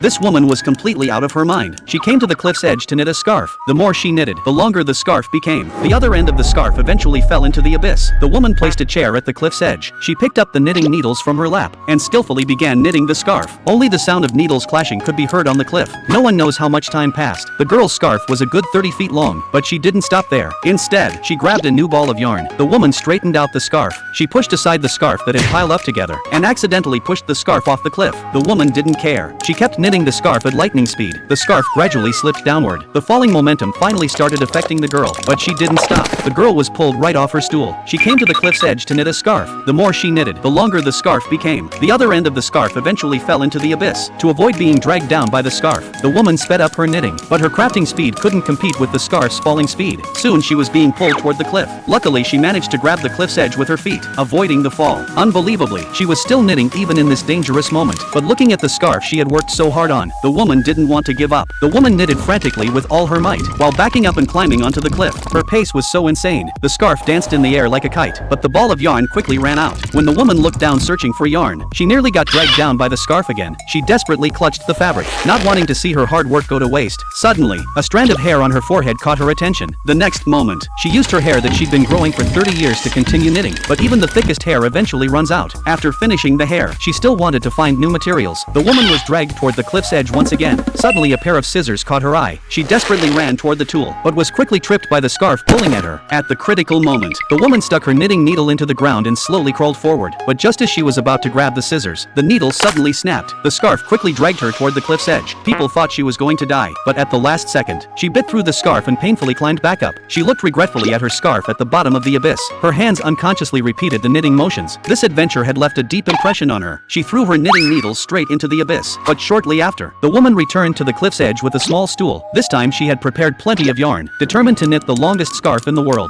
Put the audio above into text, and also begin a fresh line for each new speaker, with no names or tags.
This woman was completely out of her mind. She came to the cliff's edge to knit a scarf. The more she knitted, the longer the scarf became. The other end of the scarf eventually fell into the abyss. The woman placed a chair at the cliff's edge. She picked up the knitting needles from her lap and skillfully began knitting the scarf. Only the sound of needles clashing could be heard on the cliff. No one knows how much time passed. The girl's scarf was a good 30 feet long, but she didn't stop there. Instead, she grabbed a new ball of yarn. The woman straightened out the scarf. She pushed aside the scarf that had piled up together and accidentally pushed the scarf off the cliff. The woman didn't care. She kept knitting the scarf at lightning speed. The scarf gradually slipped downward. The falling momentum finally started affecting the girl, but she didn't stop. The girl was pulled right off her stool. She came to the cliff's edge to knit a scarf. The more she knitted, the longer the scarf became. The other end of the scarf eventually fell into the abyss. To avoid being dragged down by the scarf, the woman sped up her knitting, but her crafting speed couldn't compete with the scarf's falling speed. Soon she was being pulled toward the cliff. Luckily, she managed to grab the cliff's edge with her feet, avoiding the fall. Unbelievably, she was still knitting even in this dangerous moment, but looking at the scarf she had worked so hard on, the woman didn't want to give up. The woman knitted frantically with all her might, while backing up and climbing onto the cliff. Her pace was so insane. The scarf danced in the air like a kite, but the ball of yarn quickly ran out. When the woman looked down searching for yarn, she nearly got dragged down by the scarf again. She desperately clutched the fabric, not wanting to see her hard work go to waste. Suddenly, a strand of hair on her forehead caught her attention. The next moment, she used her hair that she'd been growing for 30 years to continue knitting, but even the thickest hair eventually runs out. After finishing the hair, she still wanted to find new materials. The woman was dragged toward the cliff's edge once again. Suddenly, a pair of scissors caught her eye. She desperately ran toward the tool, but was quickly tripped by the scarf pulling at her. At the critical moment, the woman stuck her knitting needle into the ground and slowly crawled forward. But just as she was about to grab the scissors, the needle suddenly snapped. The scarf quickly dragged her toward the cliff's edge. People thought she was going to die, but at the last second, she bit through the scarf and painfully climbed back up. She looked regretfully at her scarf at the bottom of the abyss. Her hands unconsciously repeated the knitting motions. This adventure had left a deep impression on her. She threw her knitting needles straight into the abyss. But shortly after, the woman returned to the cliff's edge with a small stool. This time she had prepared plenty of yarn, determined to knit the longest scarf in the world.